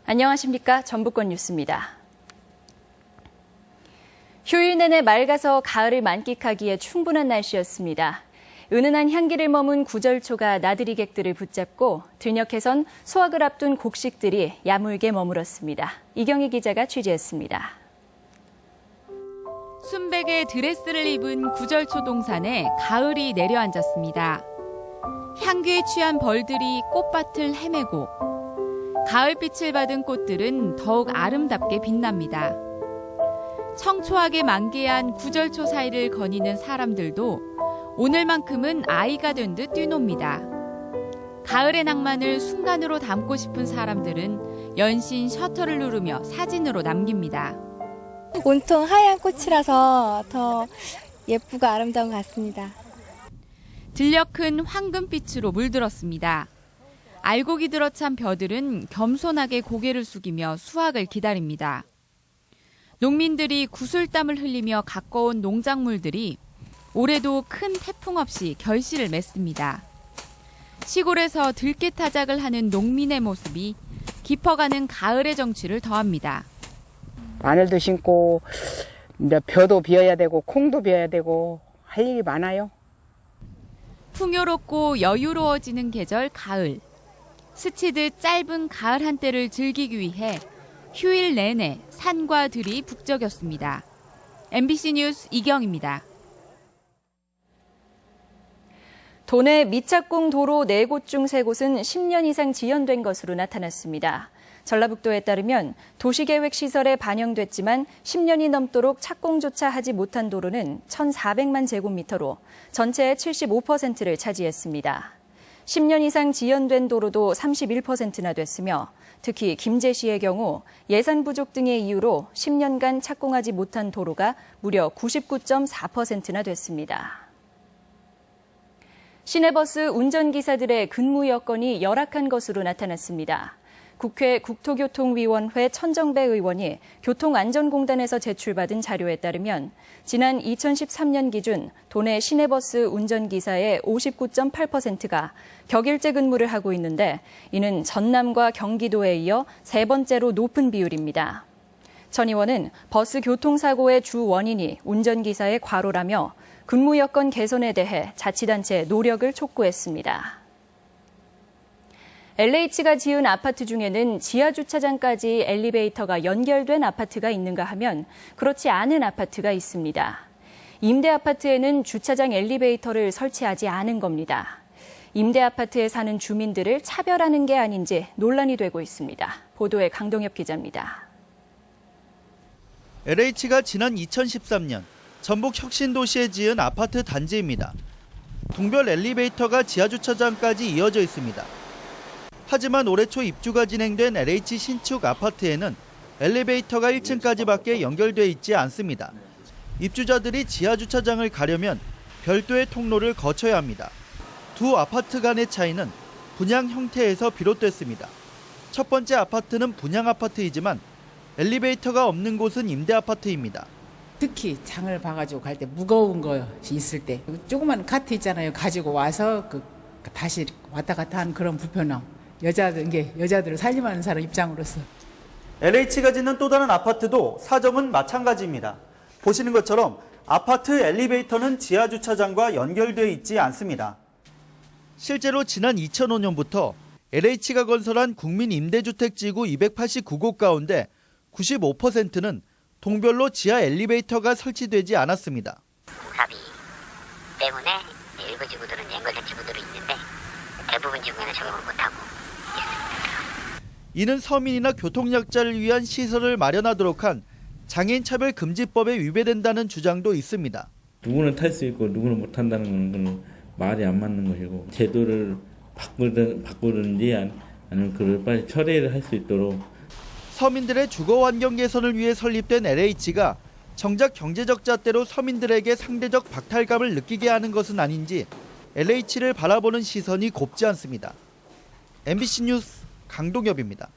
안녕하십니까. 전북권 뉴스입니다. 휴일 내내 맑아서 가을을 만끽하기에 충분한 날씨였습니다. 은은한 향기를 머문 구절초가 나들이 객들을 붙잡고 들녘에선 수확을 앞둔 곡식들이 야물게 머물었습니다. 이경희 기자가 취재했습니다. 순백의 드레스를 입은 구절초 동산에 가을이 내려앉았습니다. 향기에 취한 벌들이 꽃밭을 헤매고 가을빛을 받은 꽃들은 더욱 아름답게 빛납니다. 청초하게 만개한 구절초 사이를 거니는 사람들도 오늘만큼은 아이가 된 듯 뛰놉니다. 가을의 낭만을 순간으로 담고 싶은 사람들은 연신 셔터를 누르며 사진으로 남깁니다. 온통 하얀 꽃이라서 더 예쁘고 아름다운 것 같습니다. 들녘은 황금빛으로 물들었습니다. 알곡이 들어찬 벼들은 겸손하게 고개를 숙이며 수확을 기다립니다. 농민들이 구슬땀을 흘리며 가꿔온 농작물들이 올해도 큰 태풍 없이 결실을 맺습니다. 시골에서 들깨타작을 하는 농민의 모습이 깊어가는 가을의 정취를 더합니다. 마늘도 심고 이제 벼도 비워야 되고 콩도 비워야 되고 할 일이 많아요. 풍요롭고 여유로워지는 계절 가을. 스치듯 짧은 가을 한때를 즐기기 위해 휴일 내내 산과 들이 북적였습니다. MBC 뉴스 이경입니다. 도내 미착공 도로 4곳 중 3곳은 10년 이상 지연된 것으로 나타났습니다. 전라북도에 따르면 도시계획 시설에 반영됐지만 10년이 넘도록 착공조차 하지 못한 도로는 1,400만 제곱미터로 전체의 75%를 차지했습니다. 10년 이상 지연된 도로도 31%나 됐으며 특히 김제시의 경우 예산 부족 등의 이유로 10년간 착공하지 못한 도로가 무려 99.4%나 됐습니다. 시내버스 운전기사들의 근무 여건이 열악한 것으로 나타났습니다. 국회 국토교통위원회 천정배 의원이 교통안전공단에서 제출받은 자료에 따르면 지난 2013년 기준 도내 시내버스 운전기사의 59.8%가 격일제 근무를 하고 있는데 이는 전남과 경기도에 이어 세 번째로 높은 비율입니다. 천 의원은 버스 교통사고의 주 원인이 운전기사의 과로라며 근무 여건 개선에 대해 자치단체의 노력을 촉구했습니다. LH가 지은 아파트 중에는 지하주차장까지 엘리베이터가 연결된 아파트가 있는가 하면 그렇지 않은 아파트가 있습니다. 임대 아파트에는 주차장 엘리베이터를 설치하지 않은 겁니다. 임대 아파트에 사는 주민들을 차별하는 게 아닌지 논란이 되고 있습니다. 보도에 강동엽 기자입니다. LH가 지난 2013년 전북 혁신도시에 지은 아파트 단지입니다. 동별 엘리베이터가 지하주차장까지 이어져 있습니다. 하지만 올해 초 입주가 진행된 LH 신축 아파트에는 엘리베이터가 1층까지밖에 연결돼 있지 않습니다. 입주자들이 지하주차장을 가려면 별도의 통로를 거쳐야 합니다. 두 아파트 간의 차이는 분양 형태에서 비롯됐습니다. 첫 번째 아파트는 분양 아파트이지만 엘리베이터가 없는 곳은 임대 아파트입니다. 특히 장을 봐가지고 갈 때 무거운 거 있을 때 조그만 카트 있잖아요. 가지고 와서 다시 왔다 갔다 하는 그런 불편함. 여자들을 살림하는 사람 입장으로서. LH가 짓는 또 다른 아파트도 사정은 마찬가지입니다. 보시는 것처럼 아파트 엘리베이터는 지하주차장과 연결되어 있지 않습니다. 실제로 지난 2005년부터 LH가 건설한 국민임대주택지구 289곳 가운데 95%는 동별로 지하 엘리베이터가 설치되지 않았습니다. 공사비 때문에 일부 지구들은 연결된 지구들이 있는데 대부분 지구에는 적용을 못하고 있습니다. 이는 서민이나 교통약자를 위한 시설을 마련하도록 한 장애인차별금지법에 위배된다는 주장도 있습니다. 누구는 탈 수 있고 누구는 못 탄다는 건 말이 안 맞는 것이고 제도를 바꾸든지 아니면 그걸 빨리 철회를 할 수 있도록. 서민들의 주거 환경 개선을 위해 설립된 LH가 정작 경제적 잣대로 서민들에게 상대적 박탈감을 느끼게 하는 것은 아닌지 LH를 바라보는 시선이 곱지 않습니다. MBC 뉴스 강동엽입니다.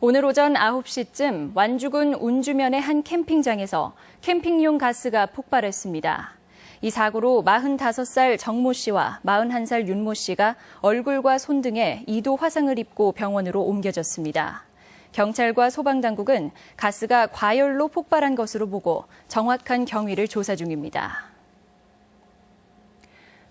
오늘 오전 9시쯤 완주군 운주면의 한 캠핑장에서 캠핑용 가스가 폭발했습니다. 이 사고로 45살 정모 씨와 41살 윤모 씨가 얼굴과 손 등에 2도 화상을 입고 병원으로 옮겨졌습니다. 경찰과 소방당국은 가스가 과열로 폭발한 것으로 보고 정확한 경위를 조사 중입니다.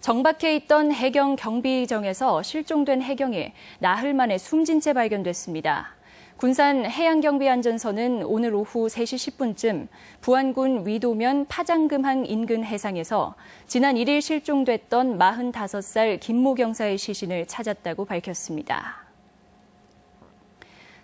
정박해 있던 해경 경비정에서 실종된 해경이 나흘 만에 숨진 채 발견됐습니다. 군산 해양경비안전선은 오늘 오후 3시 10분쯤 부안군 위도면 파장금항 인근 해상에서 지난 1일 실종됐던 45살 김모 경사의 시신을 찾았다고 밝혔습니다.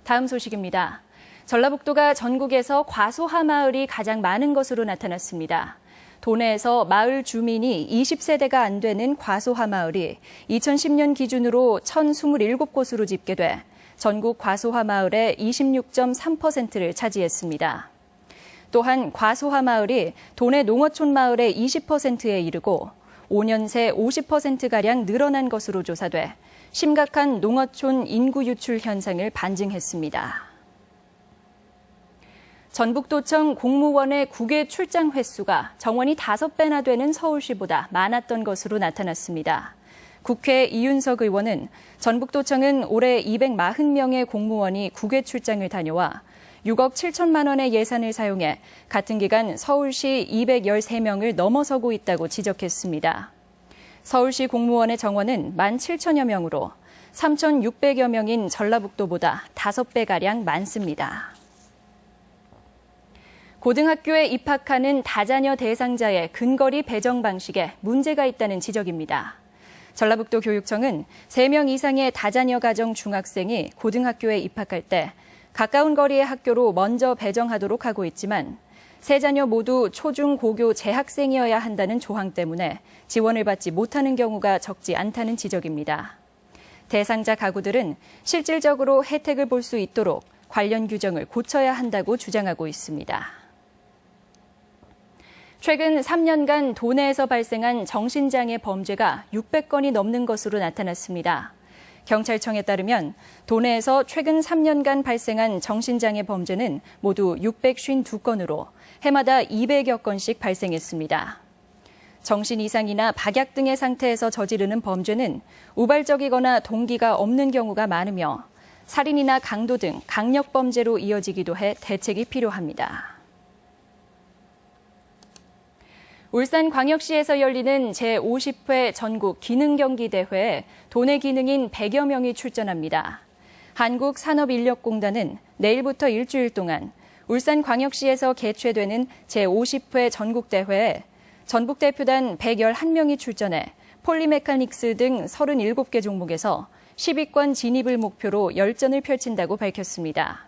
다음 소식입니다. 전라북도가 전국에서 과소하 마을이 가장 많은 것으로 나타났습니다. 도내에서 마을 주민이 20세대가 안 되는 과소하 마을이 2010년 기준으로 1,027곳으로 집계돼 전국 과소하 마을의 26.3%를 차지했습니다. 또한 과소하 마을이 도내 농어촌 마을의 20%에 이르고 5년 새 50%가량 늘어난 것으로 조사돼 심각한 농어촌 인구 유출 현상을 반증했습니다. 전북도청 공무원의 국외 출장 횟수가 정원이 5배나 되는 서울시보다 많았던 것으로 나타났습니다. 국회 이윤석 의원은 전북도청은 올해 240명의 공무원이 국외 출장을 다녀와 6억 7천만 원의 예산을 사용해 같은 기간 서울시 213명을 넘어서고 있다고 지적했습니다. 서울시 공무원의 정원은 17,000여 명으로 3,600여 명인 전라북도보다 5배가량 많습니다. 고등학교에 입학하는 다자녀 대상자의 근거리 배정 방식에 문제가 있다는 지적입니다. 전라북도 교육청은 3명 이상의 다자녀 가정 중학생이 고등학교에 입학할 때 가까운 거리의 학교로 먼저 배정하도록 하고 있지만 세 자녀 모두 초중 고교 재학생이어야 한다는 조항 때문에 지원을 받지 못하는 경우가 적지 않다는 지적입니다. 대상자 가구들은 실질적으로 혜택을 볼 수 있도록 관련 규정을 고쳐야 한다고 주장하고 있습니다. 최근 3년간 도내에서 발생한 정신장애 범죄가 600건이 넘는 것으로 나타났습니다. 경찰청에 따르면 도내에서 최근 3년간 발생한 정신장애 범죄는 모두 652건으로 해마다 200여 건씩 발생했습니다. 정신 이상이나 박약 등의 상태에서 저지르는 범죄는 우발적이거나 동기가 없는 경우가 많으며 살인이나 강도 등 강력범죄로 이어지기도 해 대책이 필요합니다. 울산광역시에서 열리는 제50회 전국 기능경기대회에 도내 기능인 100여 명이 출전합니다. 한국산업인력공단은 내일부터 일주일 동안 울산광역시에서 개최되는 제50회 전국대회에 전북대표단 111명이 출전해 폴리메카닉스 등 37개 종목에서 10위권 진입을 목표로 열전을 펼친다고 밝혔습니다.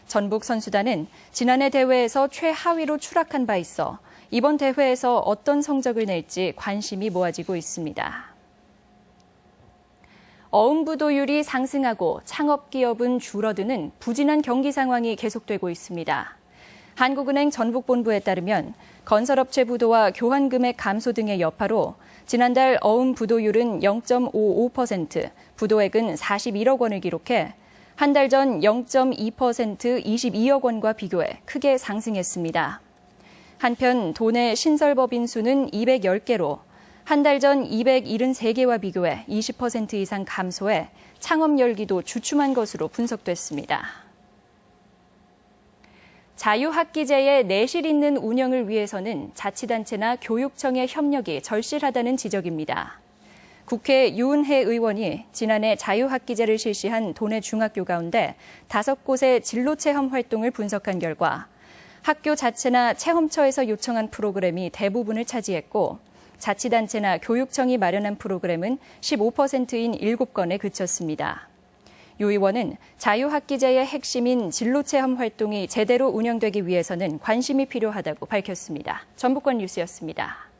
전북 선수단은 지난해 대회에서 최하위로 추락한 바 있어 이번 대회에서 어떤 성적을 낼지 관심이 모아지고 있습니다. 어음부도율이 상승하고 창업기업은 줄어드는 부진한 경기 상황이 계속되고 있습니다. 한국은행 전북본부에 따르면 건설업체 부도와 교환금액 감소 등의 여파로 지난달 어음부도율은 0.55%, 부도액은 41억 원을 기록해 한 달 전 0.2% 22억 원과 비교해 크게 상승했습니다. 한편 도내 신설법인 수는 210개로 한 달 전 273개와 비교해 20% 이상 감소해 창업 열기도 주춤한 것으로 분석됐습니다. 자유학기제의 내실 있는 운영을 위해서는 자치단체나 교육청의 협력이 절실하다는 지적입니다. 국회 유은혜 의원이 지난해 자유학기제를 실시한 도내 중학교 가운데 5곳의 진로체험 활동을 분석한 결과 학교 자체나 체험처에서 요청한 프로그램이 대부분을 차지했고 자치단체나 교육청이 마련한 프로그램은 15%인 7건에 그쳤습니다. 유 의원은 자유학기제의 핵심인 진로체험 활동이 제대로 운영되기 위해서는 관심이 필요하다고 밝혔습니다. 전북권 뉴스였습니다.